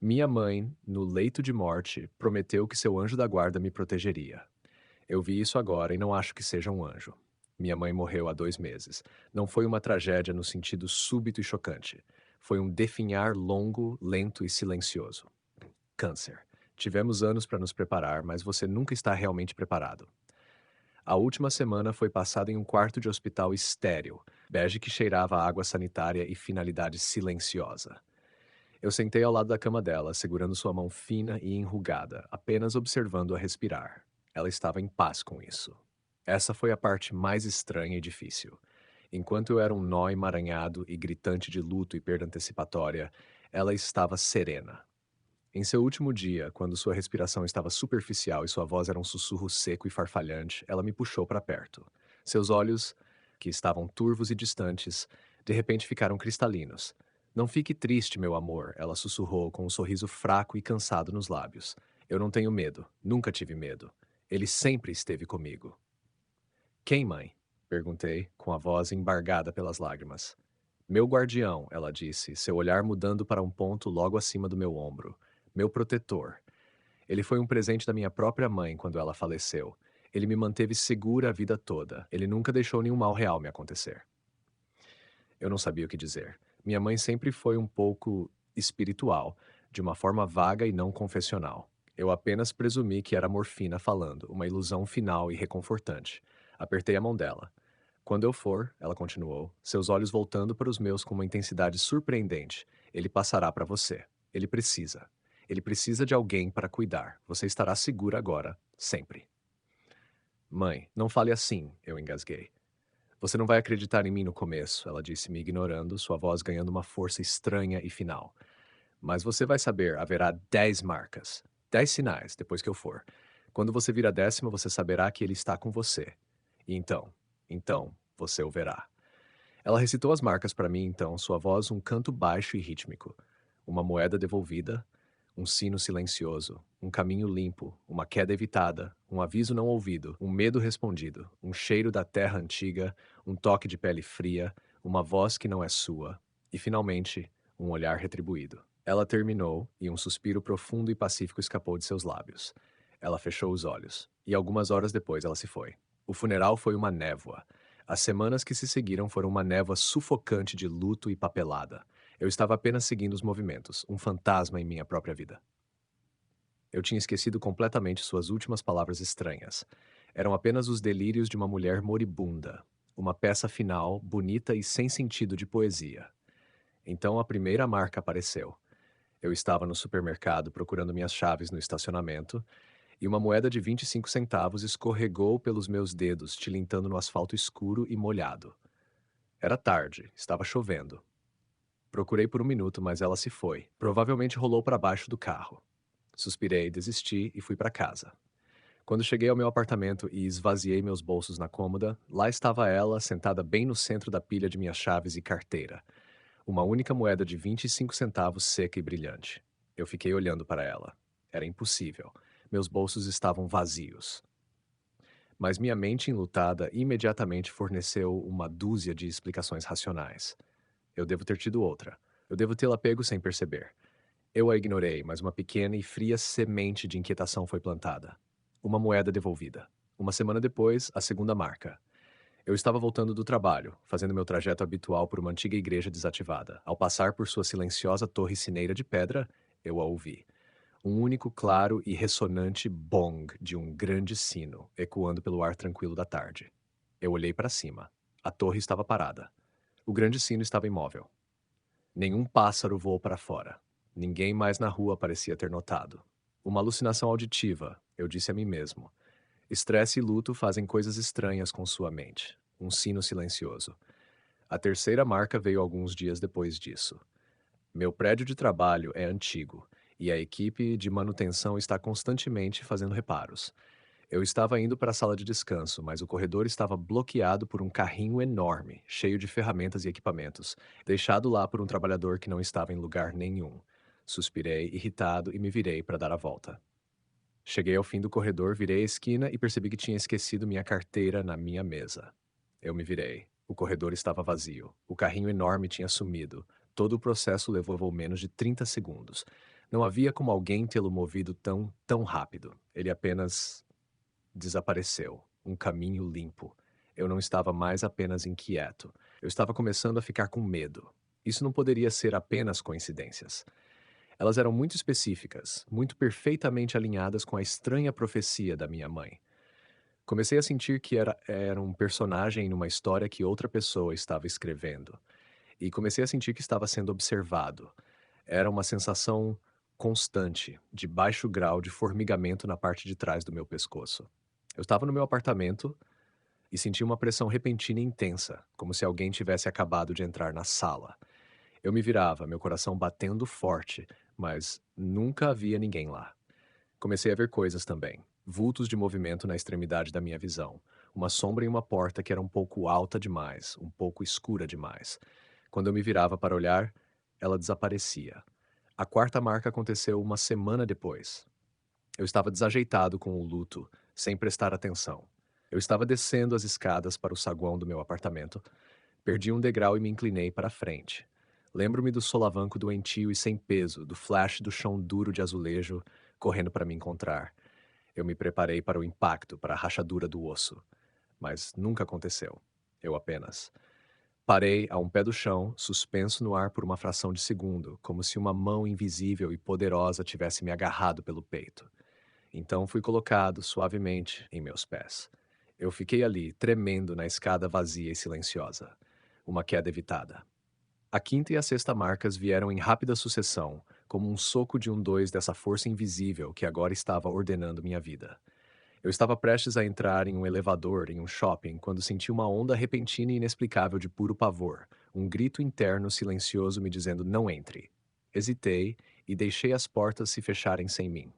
Minha mãe, no leito de morte, prometeu que seu anjo da guarda me protegeria. Eu vi isso agora e não acho que seja um anjo. Minha mãe morreu há 2 meses. Não foi uma tragédia no sentido súbito e chocante. Foi um definhar longo, lento e silencioso. Câncer. Tivemos anos para nos preparar, mas você nunca está realmente preparado. A última semana foi passada em um quarto de hospital estéril, bege que cheirava a água sanitária e finalidade silenciosa. Eu sentei ao lado da cama dela, segurando sua mão fina e enrugada, apenas observando-a respirar. Ela estava em paz com isso. Essa foi a parte mais estranha e difícil. Enquanto eu era um nó emaranhado e gritante de luto e perda antecipatória, ela estava serena. Em seu último dia, quando sua respiração estava superficial e sua voz era um sussurro seco e farfalhante, ela me puxou para perto. Seus olhos, que estavam turvos e distantes, de repente ficaram cristalinos. Não fique triste, meu amor, ela sussurrou com um sorriso fraco e cansado nos lábios. Eu não tenho medo, nunca tive medo. Ele sempre esteve comigo. Quem, mãe? Perguntei, com a voz embargada pelas lágrimas. Meu guardião, ela disse, seu olhar mudando para um ponto logo acima do meu ombro. Meu protetor. Ele foi um presente da minha própria mãe quando ela faleceu. Ele me manteve segura a vida toda. Ele nunca deixou nenhum mal real me acontecer. Eu não sabia o que dizer. Minha mãe sempre foi um pouco espiritual, de uma forma vaga e não confessional. Eu apenas presumi que era morfina falando, uma ilusão final e reconfortante. Apertei a mão dela. Quando eu for, ela continuou, seus olhos voltando para os meus com uma intensidade surpreendente, ele passará para você. Ele precisa. Ele precisa de alguém para cuidar. Você estará segura agora, sempre. Mãe, não fale assim, eu engasguei. Você não vai acreditar em mim no começo, ela disse, me ignorando, sua voz ganhando uma força estranha e final. Mas você vai saber, haverá 10 marcas, 10 sinais depois que eu for. Quando você vir a 10ª, você saberá que ele está com você. E então, você o verá. Ela recitou as marcas para mim, então, sua voz um canto baixo e rítmico. Uma moeda devolvida, um sino silencioso, um caminho limpo, uma queda evitada, um aviso não ouvido, um medo respondido, um cheiro da terra antiga, um toque de pele fria, uma voz que não é sua, e, finalmente, um olhar retribuído. Ela terminou, e um suspiro profundo e pacífico escapou de seus lábios. Ela fechou os olhos, e algumas horas depois ela se foi. O funeral foi uma névoa. As semanas que se seguiram foram uma névoa sufocante de luto e papelada. Eu estava apenas seguindo os movimentos, um fantasma em minha própria vida. Eu tinha esquecido completamente suas últimas palavras estranhas. Eram apenas os delírios de uma mulher moribunda. Uma peça final, bonita e sem sentido de poesia. Então a primeira marca apareceu. Eu estava no supermercado procurando minhas chaves no estacionamento e uma moeda de 25 centavos escorregou pelos meus dedos, tilintando no asfalto escuro e molhado. Era tarde, estava chovendo. Procurei por um minuto, mas ela se foi. Provavelmente rolou para baixo do carro. Suspirei, desisti e fui para casa. Quando cheguei ao meu apartamento e esvaziei meus bolsos na cômoda, lá estava ela, sentada bem no centro da pilha de minhas chaves e carteira. Uma única moeda de 25 centavos seca e brilhante. Eu fiquei olhando para ela. Era impossível. Meus bolsos estavam vazios. Mas minha mente enlutada imediatamente forneceu uma dúzia de explicações racionais. Eu devo ter tido outra. Eu devo tê-la pego sem perceber. Eu a ignorei, mas uma pequena e fria semente de inquietação foi plantada. Uma moeda devolvida. Uma semana depois, a segunda marca. Eu estava voltando do trabalho, fazendo meu trajeto habitual por uma antiga igreja desativada. Ao passar por sua silenciosa torre cineira de pedra, eu a ouvi. Um único claro e ressonante bong de um grande sino, ecoando pelo ar tranquilo da tarde. Eu olhei para cima. A torre estava parada. O grande sino estava imóvel. Nenhum pássaro voou para fora. Ninguém mais na rua parecia ter notado. Uma alucinação auditiva, eu disse a mim mesmo. Estresse e luto fazem coisas estranhas com sua mente. Um sino silencioso. A terceira marca veio alguns dias depois disso. Meu prédio de trabalho é antigo, e a equipe de manutenção está constantemente fazendo reparos. Eu estava indo para a sala de descanso, mas o corredor estava bloqueado por um carrinho enorme, cheio de ferramentas e equipamentos, deixado lá por um trabalhador que não estava em lugar nenhum. Suspirei, irritado, e me virei para dar a volta. Cheguei ao fim do corredor, virei a esquina e percebi que tinha esquecido minha carteira na minha mesa. Eu me virei. O corredor estava vazio. O carrinho enorme tinha sumido. Todo o processo levou menos de 30 segundos. Não havia como alguém tê-lo movido tão rápido. Ele apenas desapareceu. Um caminho limpo. Eu não estava mais apenas inquieto. Eu estava começando a ficar com medo. Isso não poderia ser apenas coincidências. Elas eram muito específicas, muito perfeitamente alinhadas com a estranha profecia da minha mãe. Comecei a sentir que era um personagem numa história que outra pessoa estava escrevendo. E comecei a sentir que estava sendo observado. Era uma sensação constante, de baixo grau de formigamento na parte de trás do meu pescoço. Eu estava no meu apartamento e senti uma pressão repentina e intensa, como se alguém tivesse acabado de entrar na sala. Eu me virava, meu coração batendo forte, mas nunca havia ninguém lá. Comecei a ver coisas também. Vultos de movimento na extremidade da minha visão. Uma sombra em uma porta que era um pouco alta demais, um pouco escura demais. Quando eu me virava para olhar, ela desaparecia. A quarta marca aconteceu uma semana depois. Eu estava desajeitado com o luto, sem prestar atenção. Eu estava descendo as escadas para o saguão do meu apartamento, perdi um degrau e me inclinei para a frente. Lembro-me do solavanco doentio e sem peso, do flash do chão duro de azulejo, correndo para me encontrar. Eu me preparei para o impacto, para a rachadura do osso. Mas nunca aconteceu. Eu apenas parei a um pé do chão, suspenso no ar por uma fração de segundo, como se uma mão invisível e poderosa tivesse me agarrado pelo peito. Então fui colocado suavemente em meus pés. Eu fiquei ali, tremendo na escada vazia e silenciosa. Uma queda evitada. A quinta e a sexta marcas vieram em rápida sucessão, como um soco de um dois dessa força invisível que agora estava ordenando minha vida. Eu estava prestes a entrar em um elevador em um shopping quando senti uma onda repentina e inexplicável de puro pavor, um grito interno silencioso me dizendo não entre. Hesitei e deixei as portas se fecharem sem mim.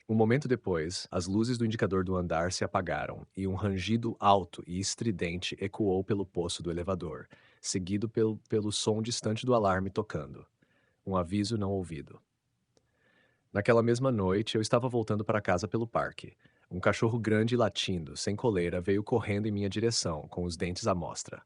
Um momento depois, as luzes do indicador do andar se apagaram e um rangido alto e estridente ecoou pelo poço do elevador, seguido pelo som distante do alarme tocando. Um aviso não ouvido. Naquela mesma noite, eu estava voltando para casa pelo parque. Um cachorro grande e latindo, sem coleira, veio correndo em minha direção, com os dentes à mostra.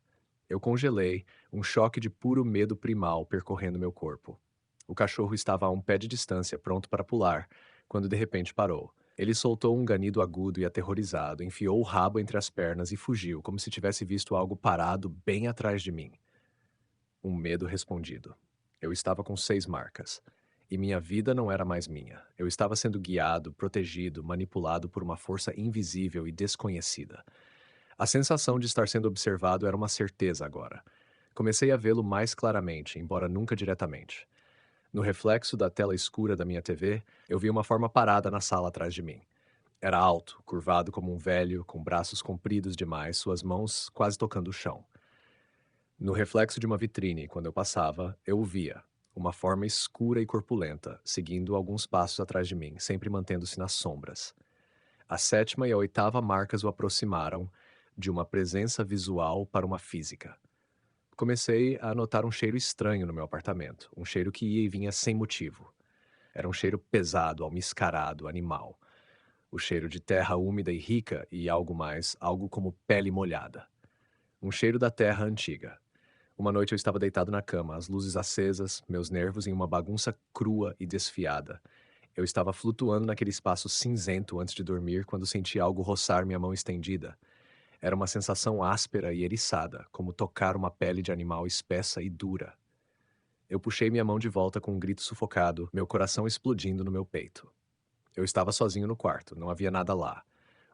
Eu congelei, um choque de puro medo primal percorrendo meu corpo. O cachorro estava a um pé de distância, pronto para pular, quando de repente parou. Ele soltou um ganido agudo e aterrorizado, enfiou o rabo entre as pernas e fugiu, como se tivesse visto algo parado bem atrás de mim. Um medo respondido. Eu estava com 6 marcas. E minha vida não era mais minha. Eu estava sendo guiado, protegido, manipulado por uma força invisível e desconhecida. A sensação de estar sendo observado era uma certeza agora. Comecei a vê-lo mais claramente, embora nunca diretamente. No reflexo da tela escura da minha TV, eu vi uma forma parada na sala atrás de mim. Era alto, curvado como um velho, com braços compridos demais, suas mãos quase tocando o chão. No reflexo de uma vitrine, quando eu passava, eu o via. Uma forma escura e corpulenta, seguindo alguns passos atrás de mim, sempre mantendo-se nas sombras. A sétima e a oitava marcas o aproximaram, de uma presença visual para uma física. Comecei a notar um cheiro estranho no meu apartamento, um cheiro que ia e vinha sem motivo. Era um cheiro pesado, almiscarado, animal. O cheiro de terra úmida e rica e algo mais, algo como pele molhada. Um cheiro da terra antiga. Uma noite eu estava deitado na cama, as luzes acesas, meus nervos em uma bagunça crua e desfiada. Eu estava flutuando naquele espaço cinzento antes de dormir quando senti algo roçar minha mão estendida. Era uma sensação áspera e eriçada, como tocar uma pele de animal espessa e dura. Eu puxei minha mão de volta com um grito sufocado, meu coração explodindo no meu peito. Eu estava sozinho no quarto, não havia nada lá.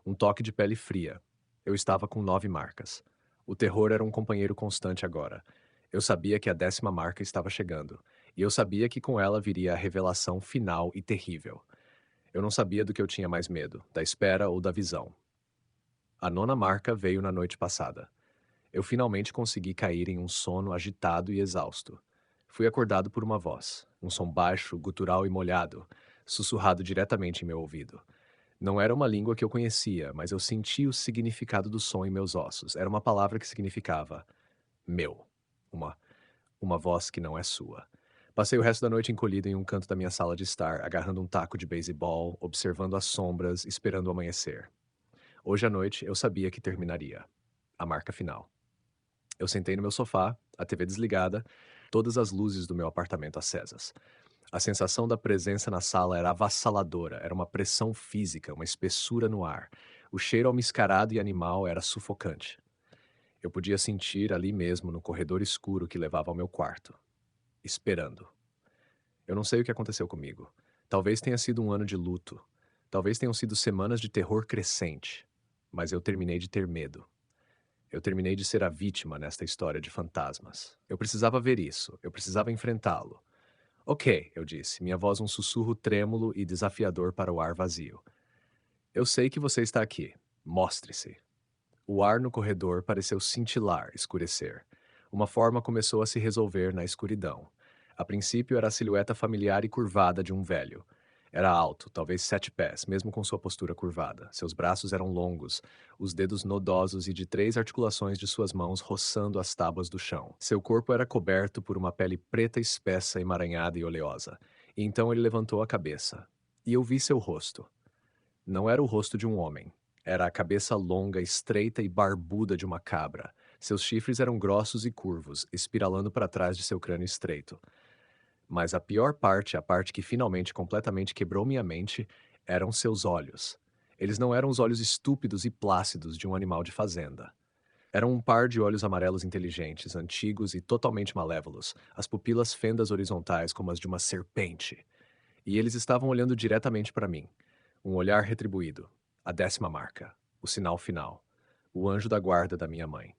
Um toque de pele fria. Eu estava com 9 marcas. O terror era um companheiro constante agora. Eu sabia que a 10ª marca estava chegando, e eu sabia que com ela viria a revelação final e terrível. Eu não sabia do que eu tinha mais medo, da espera ou da visão. A 9ª marca veio na noite passada. Eu finalmente consegui cair em um sono agitado e exausto. Fui acordado por uma voz, um som baixo, gutural e molhado, sussurrado diretamente em meu ouvido. Não era uma língua que eu conhecia, mas eu senti o significado do som em meus ossos. Era uma palavra que significava meu. Uma, uma voz que não é sua. Passei o resto da noite encolhido em um canto da minha sala de estar, agarrando um taco de beisebol, observando as sombras, esperando o amanhecer. Hoje à noite eu sabia que terminaria. A marca final. Eu sentei no meu sofá, a TV desligada, todas as luzes do meu apartamento acesas. A sensação da presença na sala era avassaladora, era uma pressão física, uma espessura no ar. O cheiro almiscarado e animal era sufocante. Eu podia sentir ali mesmo, no corredor escuro que levava ao meu quarto, esperando. Eu não sei o que aconteceu comigo. Talvez tenha sido um ano de luto. Talvez tenham sido semanas de terror crescente. Mas eu terminei de ter medo. Eu terminei de ser a vítima nesta história de fantasmas. Eu precisava ver isso. Eu precisava enfrentá-lo. Ok, eu disse, minha voz um sussurro trêmulo e desafiador para o ar vazio. Eu sei que você está aqui. Mostre-se. O ar no corredor pareceu cintilar, escurecer. Uma forma começou a se resolver na escuridão. A princípio era a silhueta familiar e curvada de um velho. Era alto, talvez 7 pés, mesmo com sua postura curvada. Seus braços eram longos, os dedos nodosos e de 3 articulações de suas mãos roçando as tábuas do chão. Seu corpo era coberto por uma pele preta espessa, emaranhada e oleosa. E então ele levantou a cabeça. E eu vi seu rosto. Não era o rosto de um homem. Era a cabeça longa, estreita e barbuda de uma cabra. Seus chifres eram grossos e curvos, espiralando para trás de seu crânio estreito. Mas a pior parte, a parte que finalmente completamente quebrou minha mente, eram seus olhos. Eles não eram os olhos estúpidos e plácidos de um animal de fazenda. Eram um par de olhos amarelos inteligentes, antigos e totalmente malévolos, as pupilas fendas horizontais como as de uma serpente. E eles estavam olhando diretamente para mim. Um olhar retribuído. A 10ª marca. O sinal final. O anjo da guarda da minha mãe.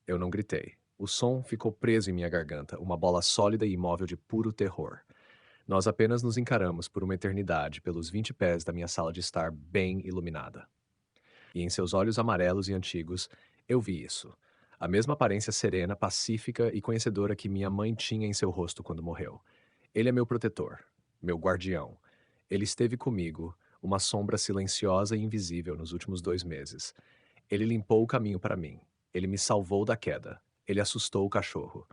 Eu não gritei. O som ficou preso em minha garganta, uma bola sólida e imóvel de puro terror. Nós apenas nos encaramos por uma eternidade pelos 20 pés da minha sala de estar bem iluminada. E em seus olhos amarelos e antigos, eu vi isso. A mesma aparência serena, pacífica e conhecedora que minha mãe tinha em seu rosto quando morreu. Ele é meu protetor, meu guardião. Ele esteve comigo, uma sombra silenciosa e invisível nos últimos 2 meses. Ele limpou o caminho para mim. Ele me salvou da queda. Ele assustou o cachorro.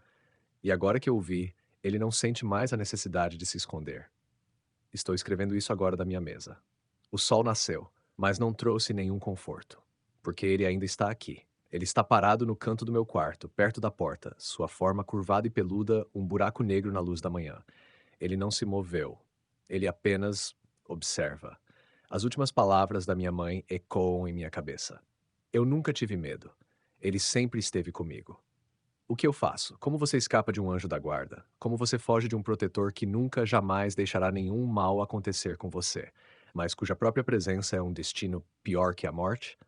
E agora que eu o vi, ele não sente mais a necessidade de se esconder. Estou escrevendo isso agora da minha mesa. O sol nasceu, mas não trouxe nenhum conforto, porque ele ainda está aqui. Ele está parado no canto do meu quarto, perto da porta, sua forma curvada e peluda, um buraco negro na luz da manhã. Ele não se moveu. Ele apenas observa. As últimas palavras da minha mãe ecoam em minha cabeça. Eu nunca tive medo. Ele sempre esteve comigo. O que eu faço? Como você escapa de um anjo da guarda? Como você foge de um protetor que nunca, jamais deixará nenhum mal acontecer com você, mas cuja própria presença é um destino pior que a morte?